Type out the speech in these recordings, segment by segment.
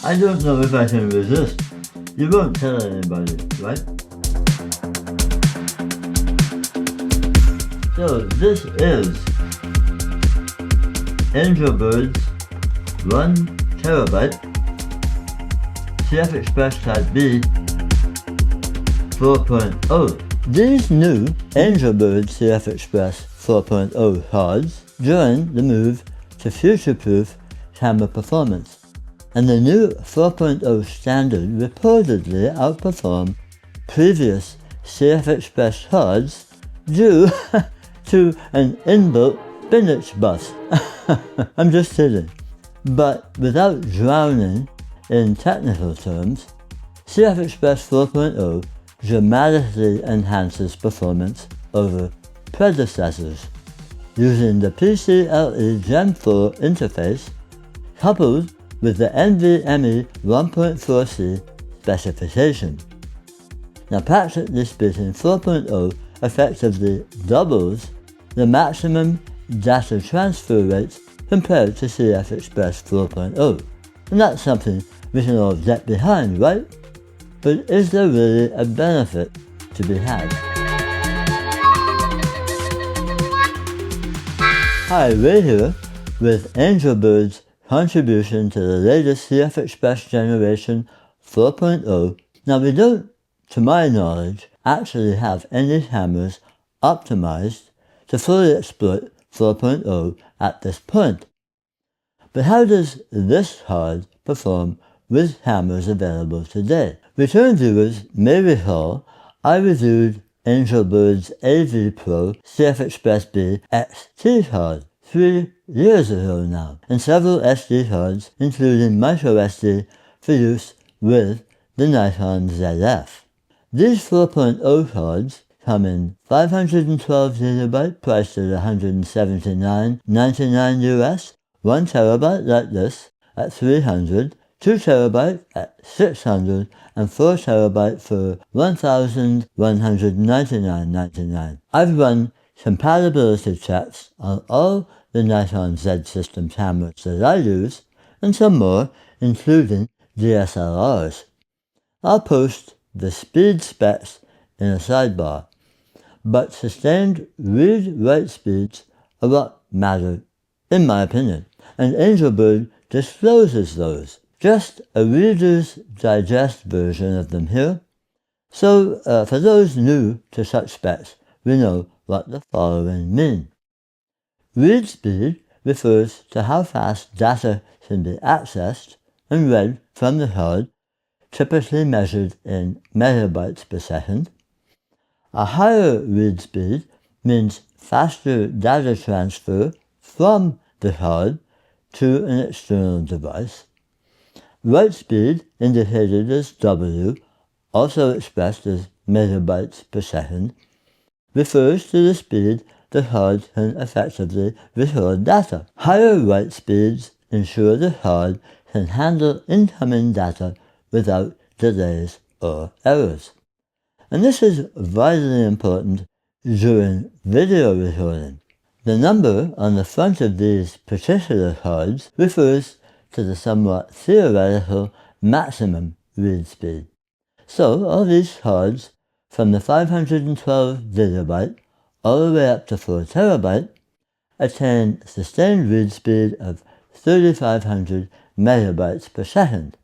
I don't know if I can resist. You won't tell anybody, right? So this is Angelbird's 1TB CFexpress Type B 4.0. These new Angelbird CFexpress 4.0 cards join the move to future-proof camera performance, and the new 4.0 standard reportedly outperformed previous CFexpress cards due to an inbuilt spinach bus. I'm just kidding. But without drowning in technical terms, CFexpress 4.0 dramatically enhances performance over predecessors using the PCLE Gen 4 interface coupled with the NVMe 1.4C specification. Now, practically speaking, 4.0 effectively doubles the maximum data transfer rates compared to CFexpress 4.0. And that's something we can all get behind, right? But is there really a benefit to be had? Hi, Ray here with Angelbird's contribution to the latest CFexpress generation 4.0. Now, we don't, to my knowledge, actually have any cameras optimized to fully exploit 4.0 at this point. But how does this card perform with cameras available today? Return viewers may recall I reviewed Angelbird's AV Pro CFexpress B XT card 3 years ago now, and several SD cards, including microSD for use with the Nikon ZF. These 4.0 cards come in 512GB priced at $179.99 US, 1TB like this at $300, 2TB at $600, and 4TB for $1,199.99. I've run compatibility checks on all the Nikon Z system cameras that I use, and some more, including DSLRs. I'll post the speed specs in a sidebar, but sustained read-write speeds are what matter, in my opinion, and Angelbird discloses those. Just a Reader's Digest version of them here. So for those new to such specs, we know what the following mean. Read speed refers to how fast data can be accessed and read from the card, typically measured in megabytes per second. A higher read speed means faster data transfer from the card to an external device. Write speed, indicated as W, also expressed as megabytes per second, refers to the speed the card can effectively record data. Higher write speeds ensure the card can handle incoming data without delays or errors. And this is vitally important during video recording. The number on the front of these particular cards refers to the somewhat theoretical maximum read speed. So all these cards, from the 512GB all the way up to 4TB, attain sustained read speed of 3500 megabytes per second.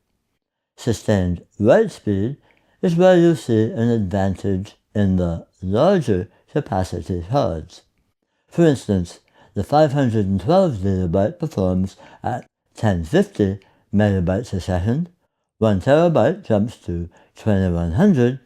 Sustained write speed is where you'll see an advantage in the larger capacity cards. For instance, the 512GB performs at 1050 megabytes a second, 1TB jumps to 2100,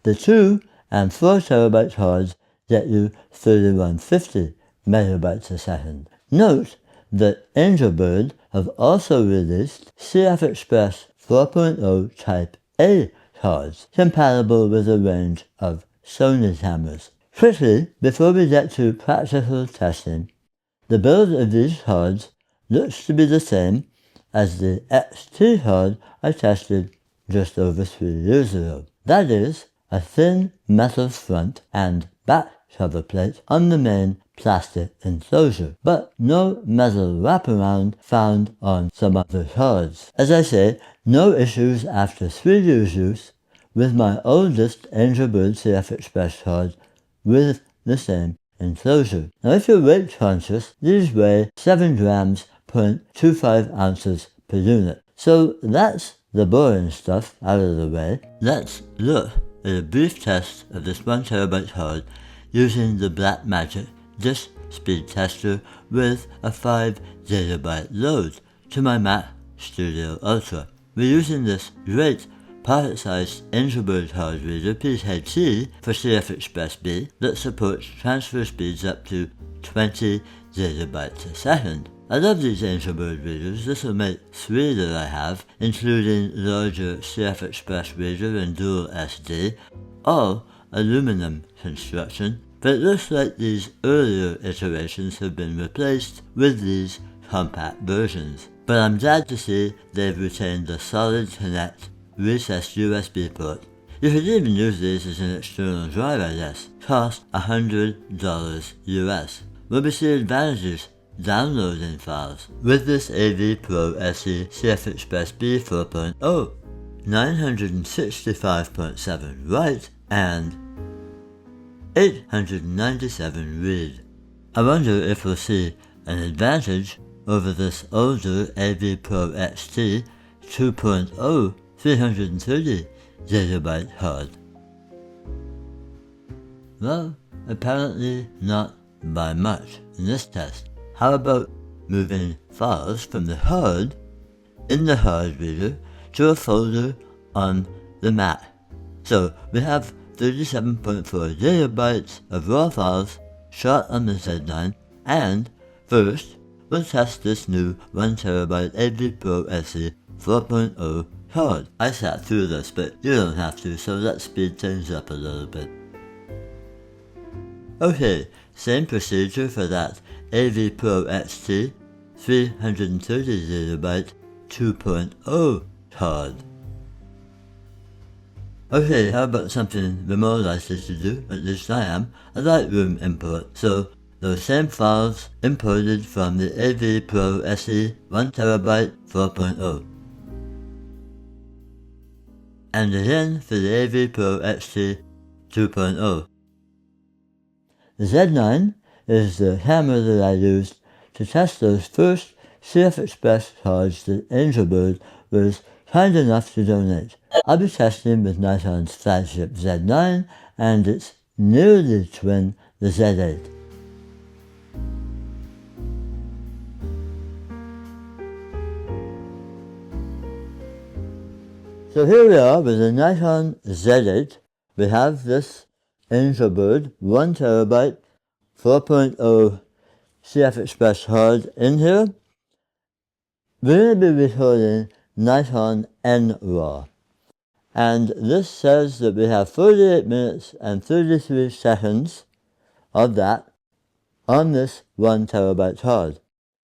the 2 and 4TB cards get you 3150 megabytes a second. Note that Angelbird have also released CFexpress 4.0 Type A cards, compatible with a range of Sony cameras. Quickly, before we get to practical testing, the build of these cards looks to be the same as the XT card I tested just over 3 years ago. That is, a thin metal front and back cover plate on the main plastic enclosure, but no metal wraparound found on some other cards. As I say, no issues after 3 years use with my oldest Angelbird CFexpress card with the same enclosure. Now if you're weight conscious, these weigh 7 grams, 0.25 ounces per unit. So that's the boring stuff out of the way. Let's look at a brief test of this 1TB card using the Blackmagic disk speed tester with a 5GB load to my Mac Studio Ultra. We're using this great pocket-sized Angelbird card reader PKT for CFexpress B that supports transfer speeds up to 20 GB a second. I love these Angelbird readers. This will make 3 that I have, including larger CFexpress reader and dual SD, all aluminum construction, but it looks like these earlier iterations have been replaced with these compact versions. But I'm glad to see they've retained the solid Connect recessed USB port. You could even use these as an external drive, I guess. Cost $100 US. Will we see advantages downloading files with this AV Pro SE CFexpress B 4.0, 965.7 write and 897 read. I wonder if we'll see an advantage over this older AV Pro XT 2.0 330GB card. Well, apparently not by much in this test. How about moving files from the card in the card reader to a folder on the Mac? So we have 37.4 GB of raw files shot on the Z9, and first we'll test this new 1TB AV Pro SE 4.0 card. I sat through this, but you don't have to, so let's speed things up a little bit. Okay, same procedure for that AV Pro XT 330GB 2.0 card. Okay, how about something we're more likely to do, at least I am, a Lightroom import. So those same files imported from the AV Pro SE 1TB 4.0. And again for the AV Pro XT 2.0. The Z9 is the camera that I used to test those first CFexpress cards that Angelbird was kind enough to donate. I'll be testing with Nikon's flagship Z9 and its nearly twin, the Z8. So here we are with the Nikon Z8. We have this Angelbird 1TB 4.0 CFexpress card in here. We're going to be recording Nikon N RAW. And this says that we have 48 minutes and 33 seconds of that on this 1TB card.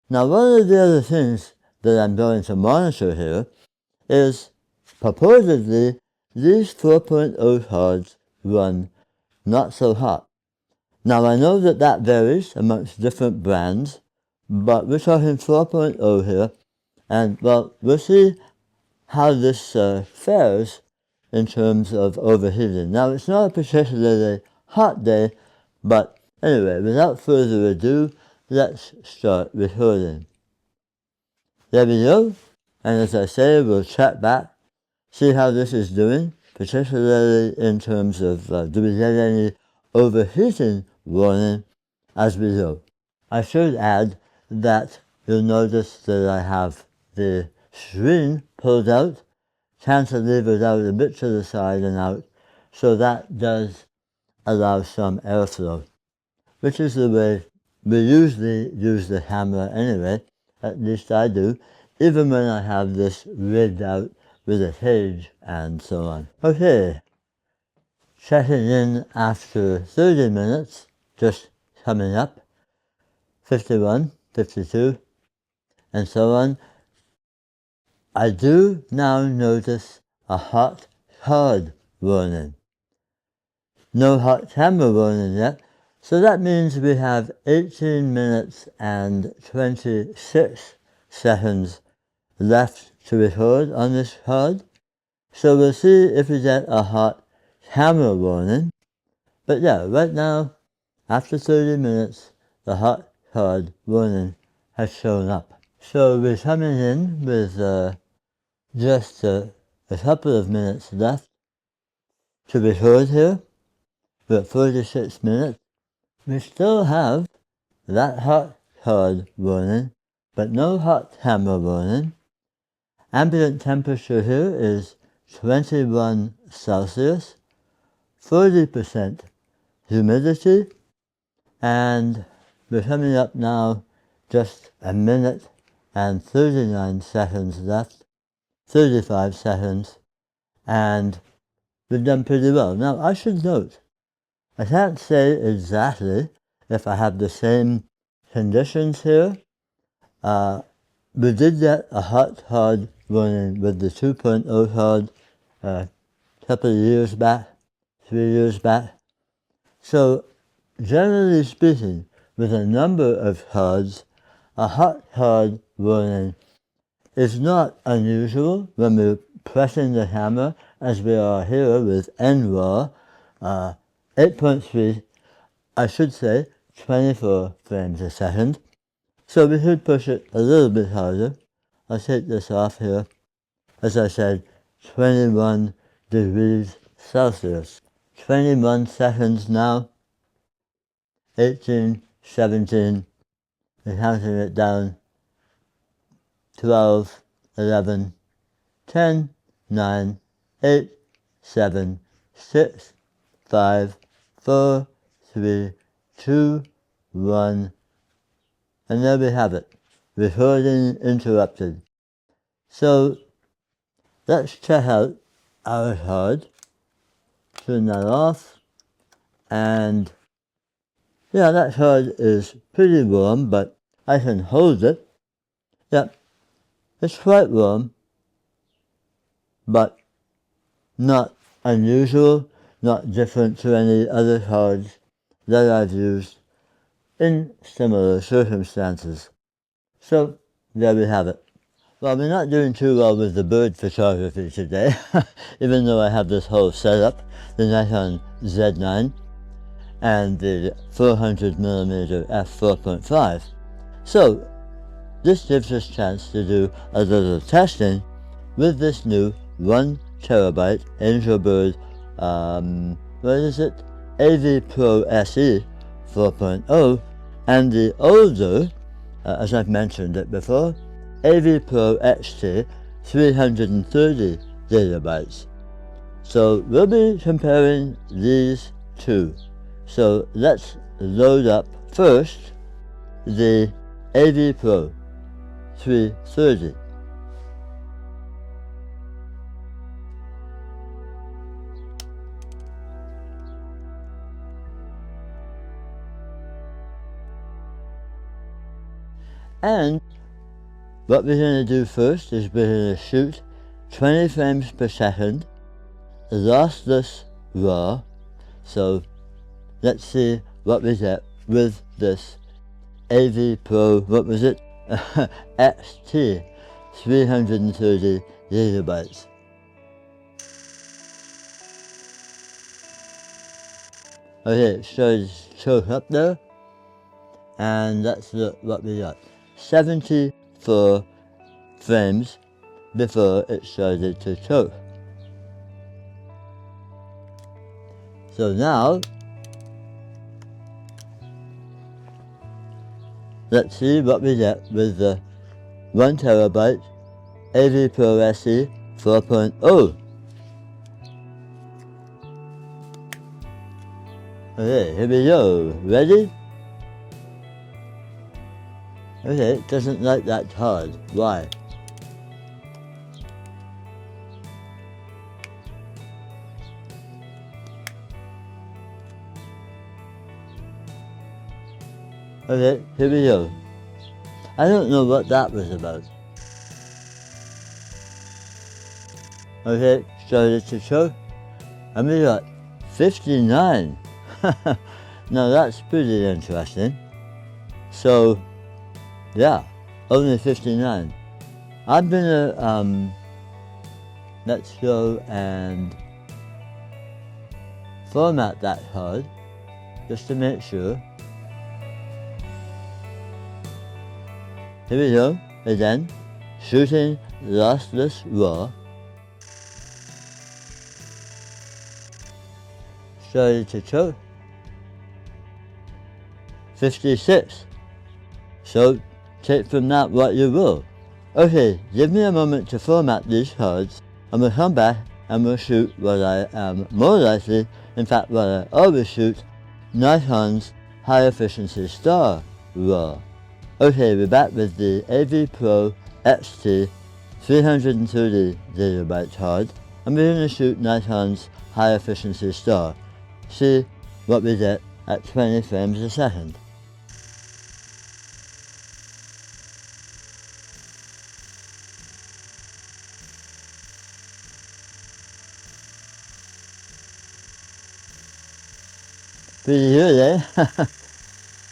Now one of the other things that I'm going to monitor here is purportedly these 4.0 cards run not so hot. Now I know that that varies amongst different brands, but we're talking 4.0 here, and well, we'll see how this fares in terms of overheating. Now it's not a particularly hot day, but anyway, without further ado, let's start recording. There we go, and as I say, we'll check back, see how this is doing, particularly in terms of do we get any overheating warning as we go. I should add that you'll notice that I have the screen pulled out, cantilevered out a bit to the side and out, so that does allow some airflow, which is the way we usually use the camera anyway, at least I do, even when I have this rigged out with a cage and so on. Okay, checking in after 30 minutes, just coming up, 51, 52, and so on. I do now notice a hot card warning. No hot camera warning yet, So that means we have 18 minutes and 26 seconds left to record on this card. So we'll see if we get a hot camera warning. But yeah, right now, after 30 minutes, the hot card warning has shown up. So we're coming in with just a couple of minutes left to record here. We're at 46 minutes. We still have that hot card warning, but no hot camera warning. Ambient temperature here is 21 Celsius, 40% humidity, and we're coming up now just a minute and 39 seconds left, 35 seconds, and we've done pretty well. Now I should note, I can't say exactly if I have the same conditions here. We did get a hot card warning with the 2.0 card a couple of years back, 3 years back. So generally speaking, with a number of cards, a hot card warning is not unusual when we're pressing the camera, as we are here with NRAW 8.3, I should say 24 frames a second. So we should push it a little bit harder. I'll take this off here. As I said, 21 degrees Celsius. 21 seconds now. 18, 17. We're counting it down. 12, 11, 10, 9, 8, 7, 6, 5, 4, 3, 2, 1. And there we have it. Recording interrupted. So let's check out our card. Turn that off. And yeah, that card is pretty warm, but I can hold it. Yep, it's quite warm, but not unusual, not different to any other cards that I've used in similar circumstances. So there we have it. Well, we're not doing too well with the bird photography today, even though I have this whole setup, the Nikon Z9 and the 400mm f4.5. So this gives us a chance to do a little testing with this new 1TB Angelbird, what is it? AV Pro SE 4.0, and the older, as I've mentioned it before, AV Pro XT 330 gigabytes. So we'll be comparing these two. So let's load up first the AV Pro 330. And what we're going to do first is we're going to shoot 20 frames per second, lossless RAW. So let's see what we get with this AV Pro, what was it? XT 330 gigabytes. Okay, it shows choke up there, and that's what we got. 74 frames before it started to choke. So now, let's see what we get with the 1TB AV Pro SE 4.0. Okay, here we go. Ready? Okay, it doesn't like that hard. Why? Okay, here we go. I don't know what that was about. Okay, started to choke, and we got 59. Now that's pretty interesting. So, yeah, only 59. I'm gonna, let's go and format that card just to make sure. Here we go, again, shooting lossless RAW. Started to choke. 56. So take from that what you will. Okay, give me a moment to format these cards and we'll come back and we'll shoot what I am more likely, in fact what I always shoot, Nikon's high efficiency star RAW. Okay, we're back with the AV Pro XT 330GB card and we're going to shoot Nikon's high efficiency star. See what we get at 20 frames a second. Pretty good, eh?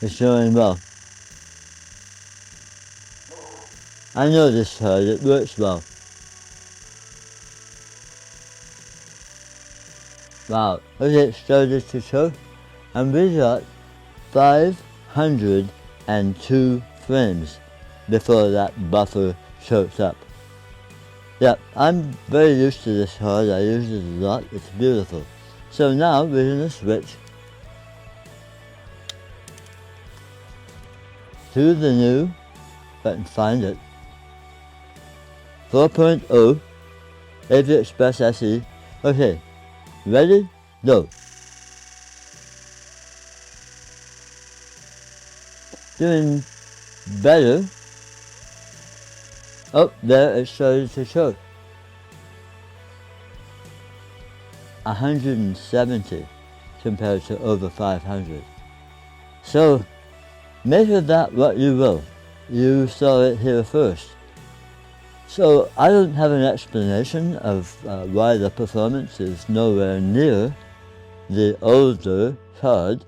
It's showing well. I know this card, it works well. Wow, okay, it started to choke and we got 502 frames before that buffer choked up. Yeah, I'm very used to this card, I use it a lot, it's beautiful. So now we're going to switch to the new, if I can find it, 4.0 CFexpress SE. Okay, ready? Go. Doing better. Oh, there it started to choke. 170 compared to over 500. So, make of that what you will. You saw it here first. So I don't have an explanation of why the performance is nowhere near the older card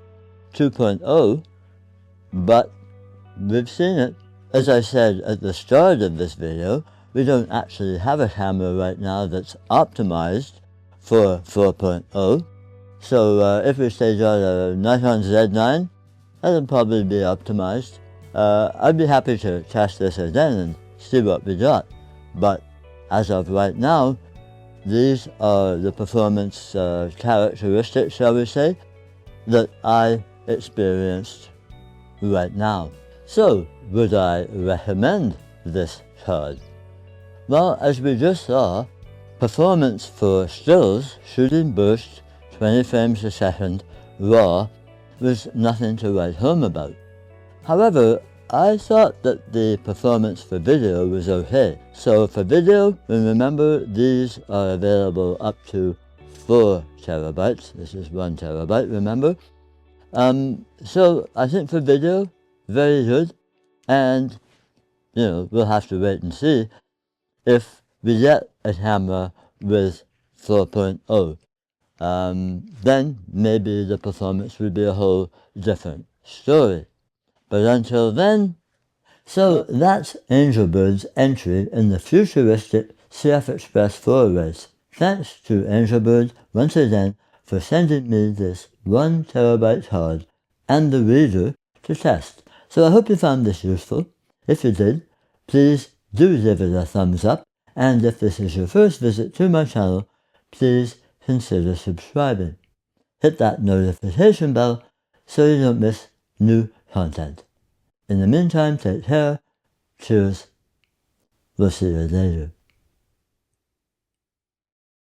2.0, but we've seen it. As I said at the start of this video, we don't actually have a camera right now that's optimized for 4.0. So if we say got a Nikon Z9, that'll probably be optimized. I'd be happy to test this again and see what we got. But as of right now, these are the performance characteristics, shall we say, that I experienced right now. So, would I recommend this card? Well, as we just saw, performance for stills, shooting burst, 20 frames a second, RAW, was nothing to write home about. However, I thought that the performance for video was okay. So for video, remember these are available up to 4 terabytes. This is 1 terabyte, remember? So I think for video, very good. And, we'll have to wait and see if we get a camera with 4.0. Then maybe the performance would be a whole different story. But until then, so that's Angelbird's entry in the futuristic CFexpress 4 race. Thanks to Angelbird once again for sending me this 1 terabyte card and the reader to test. So I hope you found this useful. If you did, please do give it a thumbs up, and if this is your first visit to my channel, please consider subscribing. Hit that notification bell so you don't miss new content. In the meantime, take care. Cheers. We'll see you later.